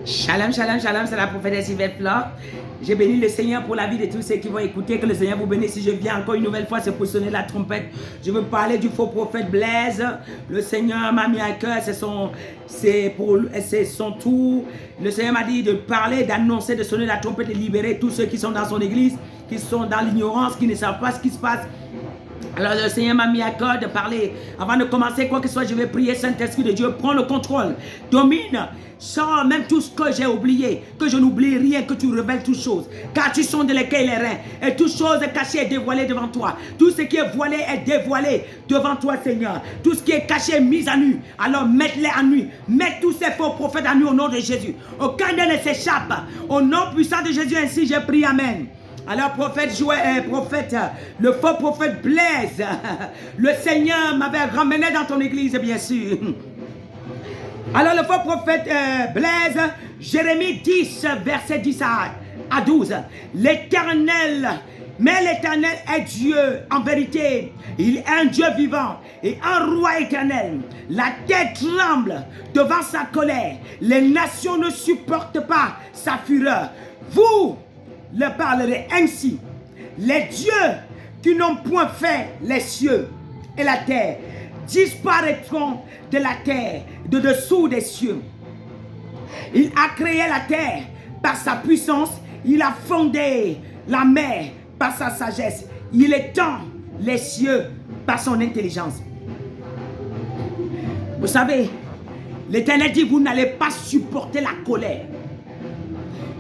Shalom, shalom, shalom, c'est la prophétesse Yvette Flore. J'ai béni le Seigneur pour la vie de tous ceux qui vont écouter. Que le Seigneur vous bénisse. Si je viens encore une nouvelle fois, c'est pour sonner la trompette. Je veux parler du faux prophète Blaise. Le Seigneur m'a mis à cœur, c'est son tour. Le Seigneur m'a dit de parler, d'annoncer, de sonner la trompette, de libérer tous ceux qui sont dans son église, qui sont dans l'ignorance, qui ne savent pas ce qui se passe. Alors le Seigneur m'a mis à cœur de parler. Avant de commencer, quoi que ce soit, je vais prier. Saint-Esprit de Dieu, prends le contrôle, domine, sors même tout ce que j'ai oublié, que je n'oublie rien, que tu révèles toutes choses. Car tu sondes les cœurs et les reins, et toute chose cachée est dévoilée devant toi. Tout ce qui est voilé est dévoilé devant toi, Seigneur. Tout ce qui est caché est mis à nu. Alors mets-les à nu. Mets tous ces faux prophètes à nu au nom de Jésus. Aucun d'eux ne s'échappe. Au nom puissant de Jésus, ainsi j'ai prié. Amen. Alors le faux prophète Blaise, le Seigneur m'avait ramené dans ton église, bien sûr. Alors le faux prophète Blaise, Jérémie 10, verset 10 à 12. L'Éternel, mais l'Éternel est Dieu en vérité. Il est un Dieu vivant et un roi éternel. La terre tremble devant sa colère. Les nations ne supportent pas sa fureur. Vous le parlerez ainsi: les dieux qui n'ont point fait les cieux et la terre disparaîtront de la terre, de dessous des cieux. Il a créé la terre par sa puissance, il a fondé la mer par sa sagesse, il étend les cieux par son intelligence. Vous savez, l'Éternel dit: vous n'allez pas supporter la colère.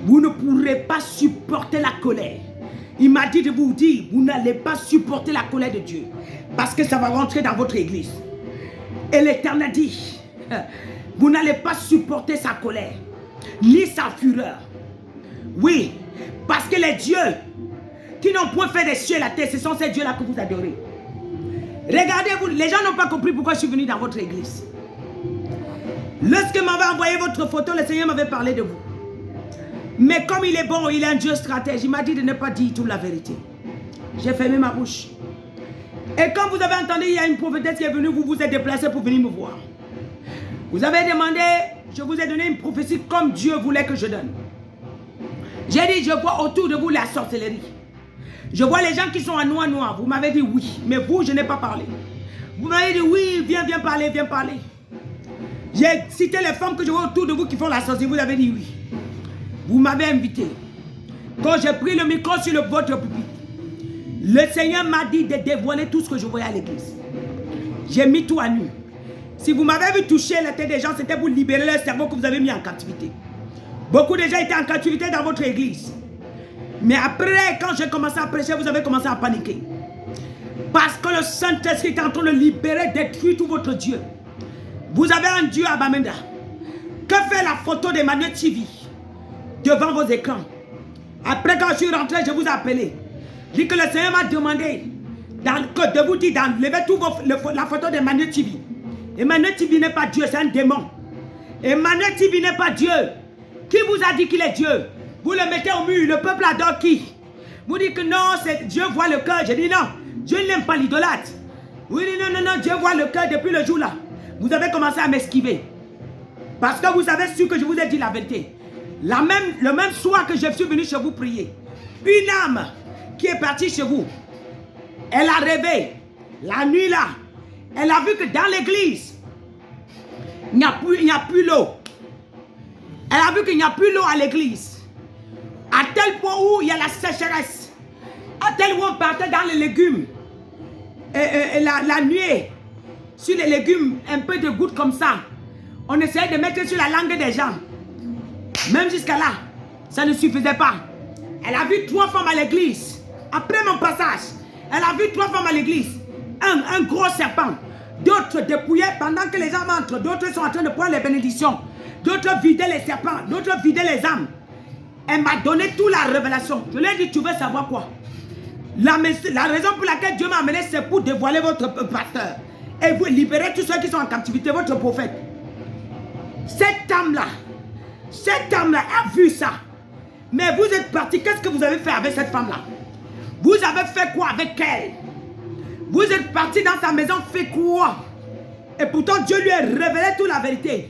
Vous ne pourrez pas supporter la colère. Il m'a dit de vous dire: vous n'allez pas supporter la colère de Dieu, parce que ça va rentrer dans votre église. Et l'Éternel dit: vous n'allez pas supporter sa colère, ni sa fureur. Oui, parce que les dieux qui n'ont point fait des cieux et la terre, ce sont ces dieux-là que vous adorez. Regardez-vous, les gens n'ont pas compris pourquoi je suis venu dans votre église. Lorsque m'avait envoyé votre photo, le Seigneur m'avait parlé de vous. Mais comme il est bon, il est un Dieu stratège, il m'a dit de ne pas dire toute la vérité. J'ai fermé ma bouche. Et comme vous avez entendu, il y a une prophétesse qui est venue, vous vous êtes déplacé pour venir me voir. Vous avez demandé, je vous ai donné une prophétie comme Dieu voulait que je donne. J'ai dit: je vois autour de vous la sorcellerie. Je vois les gens qui sont en noir. Vous m'avez dit oui, mais vous, je n'ai pas parlé. Vous m'avez dit oui, viens parler, viens parler. J'ai cité les femmes que je vois autour de vous qui font la sorcellerie, vous avez dit oui. Vous m'avez invité. Quand j'ai pris le micro sur votre pupitre, le Seigneur m'a dit de dévoiler tout ce que je voyais à l'église. J'ai mis tout à nu. Si vous m'avez vu toucher la tête des gens, c'était pour libérer leur cerveau que vous avez mis en captivité. Beaucoup de gens étaient en captivité dans votre église. Mais après, quand j'ai commencé à prêcher, vous avez commencé à paniquer. Parce que le Saint-Esprit est en train de libérer, détruire tout votre Dieu. Vous avez un Dieu à Bamenda. Que fait la photo d'Emmanuel TV devant vos écrans? Après, quand je suis rentré, je vous ai appelé. Je dis que le Seigneur m'a demandé de vous dire d'enlever la photo d'Emmanuel TV. Emmanuel TV n'est pas Dieu, c'est un démon. Emmanuel TV n'est pas Dieu. Qui vous a dit qu'il est Dieu? Vous le mettez au mur, le peuple adore qui? Vous dites que non, Dieu voit le cœur. Je dis non, Dieu n'aime pas l'idolâtre. Vous dites non, Dieu voit le cœur depuis le jour là. Vous avez commencé à m'esquiver. Parce que vous avez su que je vous ai dit la vérité. Le même soir que je suis venu chez vous prier, une âme qui est partie chez vous, elle a rêvé, la nuit là, elle a vu que dans l'église, il n'y a plus l'eau. Elle a vu qu'il n'y a plus l'eau à l'église. À tel point où il y a la sécheresse. À tel point où on partait dans les légumes. Et la nuée, sur les légumes, un peu de gouttes comme ça. On essayait de mettre sur la langue des gens. Même jusqu'à là, ça ne suffisait pas. Elle a vu 3 femmes à l'église. Après mon passage, elle a vu 3 femmes à l'église. Un gros serpent. D'autres dépouillaient pendant que les âmes entrent. D'autres sont en train de prendre les bénédictions. D'autres vidaient les serpents. D'autres vidaient les âmes. Elle m'a donné toute la révélation. Je lui ai dit: tu veux savoir quoi? La raison pour laquelle Dieu m'a amené, c'est pour dévoiler votre pasteur. Et vous libérer tous ceux qui sont en captivité, votre prophète. Cette âme-là a vu ça. Mais vous êtes parti, qu'est-ce que vous avez fait avec cette femme-là? Vous avez fait quoi avec elle? Vous êtes parti dans sa maison, fait quoi? Et pourtant Dieu lui a révélé toute la vérité.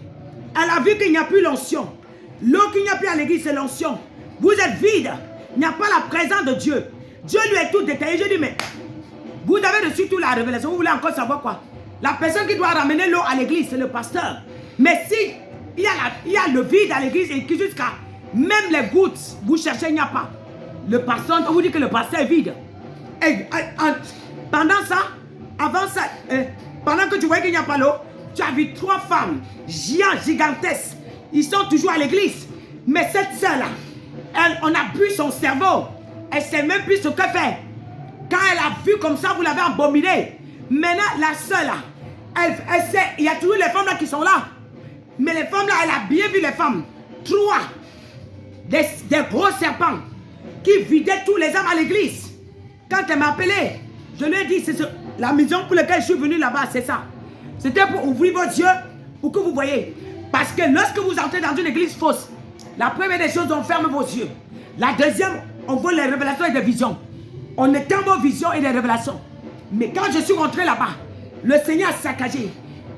Elle a vu qu'il n'y a plus l'onction. L'eau qu'il n'y a plus à l'église, c'est l'onction. Vous êtes vide. Il n'y a pas la présence de Dieu. Dieu lui est tout détaillé. Je dis, mais vous avez reçu toute la révélation. Vous voulez encore savoir quoi? La personne qui doit ramener l'eau à l'église, c'est le pasteur. Mais si il y a le vide à l'église et que jusqu'à même les gouttes, vous cherchez, il n'y a pas. Le pasteur, on vous dit que le pasteur est vide. Et, pendant ça, avant ça, pendant que tu voyais qu'il n'y a pas l'eau, tu as vu 3 femmes géantes, gigantesques. Ils sont toujours à l'église. Mais cette sœur-là, on a bu son cerveau. Elle ne sait même plus ce qu'elle fait. Quand elle a vu comme ça, vous l'avez abominé. Maintenant, la sœur là, elle sait, il y a toujours les femmes là qui sont là. Mais les femmes là, elle a bien vu les femmes. 3, des gros serpents qui vidaient tous les âmes à l'église. Quand elle m'a appelé, je lui ai dit, c'est la maison pour laquelle je suis venu là-bas, c'est ça. C'était pour ouvrir vos yeux, pour que vous voyez. Parce que lorsque vous entrez dans une église fausse, la première des choses, on ferme vos yeux. La deuxième, on voit les révélations et des visions. On éteint vos visions et des révélations. Mais quand je suis rentré là-bas, le Seigneur a saccagé.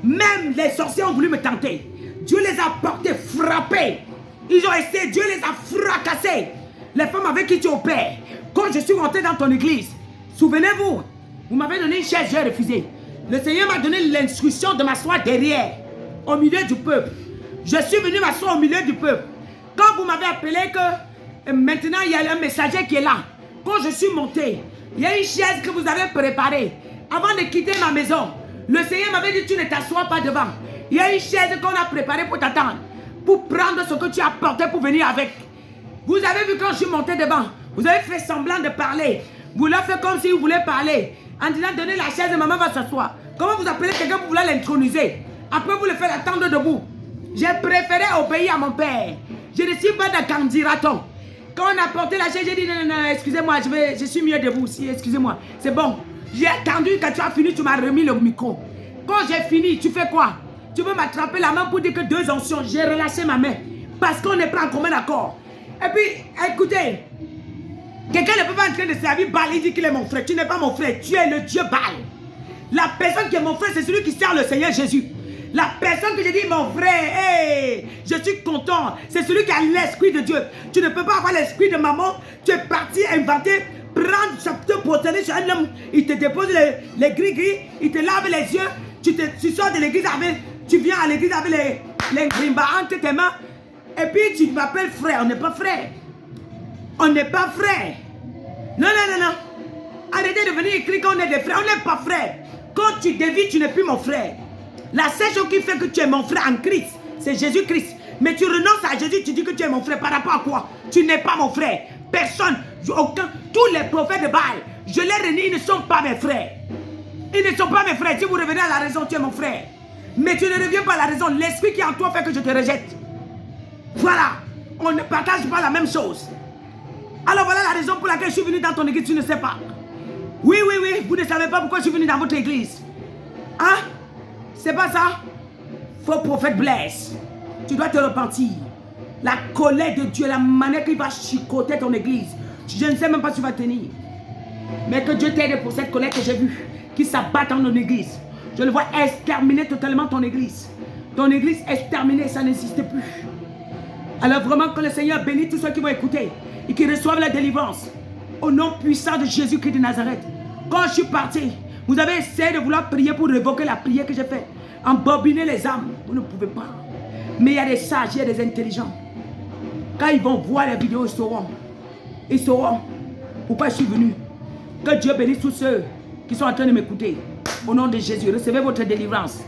Même les sorciers ont voulu me tenter. Dieu les a portés, frappés. Ils ont essayé, Dieu les a fracassés. Les femmes avec qui tu opères. Quand je suis rentré dans ton église, souvenez-vous, vous m'avez donné une chaise, j'ai refusé. Le Seigneur m'a donné l'instruction de m'asseoir derrière, au milieu du peuple. Je suis venu m'asseoir au milieu du peuple. Quand vous m'avez appelé que maintenant il y a un messager qui est là. Quand je suis monté, il y a une chaise que vous avez préparée. Avant de quitter ma maison, le Seigneur m'avait dit tu ne t'assois pas devant. Il y a une chaise qu'on a préparée pour t'attendre. Pour prendre ce que tu as porté pour venir avec. Vous avez vu quand je suis monté devant, vous avez fait semblant de parler. Vous l'avez fait comme si vous voulez parler. En disant donnez la chaise et maman va s'asseoir. Comment vous appelez quelqu'un pour vouloir l'introniser? Après vous le faites attendre debout. J'ai préféré obéir à mon père. Je ne suis pas de candidaton. Quand on a porté la chaise, j'ai dit non, excusez-moi, je suis mieux debout aussi, excusez-moi. C'est bon. J'ai attendu quand tu as fini, tu m'as remis le micro. Quand j'ai fini, tu fais quoi? Tu veux m'attraper la main pour dire que 2 onctions. J'ai relâché ma main. Parce qu'on n'est pas en commun d'accord. Et puis, écoutez, quelqu'un ne peut pas entrer de servir Baal, il dit qu'il est mon frère. Tu n'es pas mon frère, tu es le Dieu Baal. La personne qui est mon frère, c'est celui qui sert le Seigneur Jésus. La personne que j'ai dit mon frère, hey, je suis content, c'est celui qui a l'esprit de Dieu. Tu ne peux pas avoir l'esprit de maman. Tu es parti inventer, prendre, te protéger sur un homme. Il te dépose les gris-gris, il te lave les yeux. Tu sors de l'église avec, tu viens à l'église avec les grimbas entre tes mains. Et puis tu m'appelles frère, on n'est pas frère. On n'est pas frère. Non. Arrêtez de venir écrire qu'on est des frères, on n'est pas frère. Quand tu dévies, tu n'es plus mon frère. La seule chose qui fait que tu es mon frère en Christ, c'est Jésus-Christ. Mais tu renonces à Jésus, tu dis que tu es mon frère. Par rapport à quoi? Tu n'es pas mon frère. Personne, aucun, tous les prophètes de Baal, je les réunis, ils ne sont pas mes frères. Ils ne sont pas mes frères. Si vous revenez à la raison, tu es mon frère. Mais tu ne reviens pas à la raison. L'esprit qui est en toi fait que je te rejette. Voilà. On ne partage pas la même chose. Alors voilà la raison pour laquelle je suis venu dans ton église, tu ne sais pas. Oui, vous ne savez pas pourquoi je suis venu dans votre église. Hein? C'est pas ça? Faux prophète blesse. Tu dois te repentir. La colère de Dieu, la manière qu'il va chicoter ton église. Je ne sais même pas si tu vas tenir. Mais que Dieu t'aide pour cette colère que j'ai vue, qui s'abat dans ton église. Je le vois exterminer totalement ton église. Ton église exterminée, ça n'existe plus. Alors vraiment que le Seigneur bénisse tous ceux qui vont écouter et qui reçoivent la délivrance. Au nom puissant de Jésus-Christ de Nazareth. Quand je suis parti, vous avez essayé de vouloir prier pour révoquer la prière que j'ai faite. Embobiner les âmes. Vous ne pouvez pas. Mais il y a des sages, il y a des intelligents. Quand ils vont voir les vidéos, ils sauront. Ils sauront pourquoi je suis venu. Que Dieu bénisse tous ceux qui sont en train de m'écouter. Au nom de Jésus, recevez votre délivrance.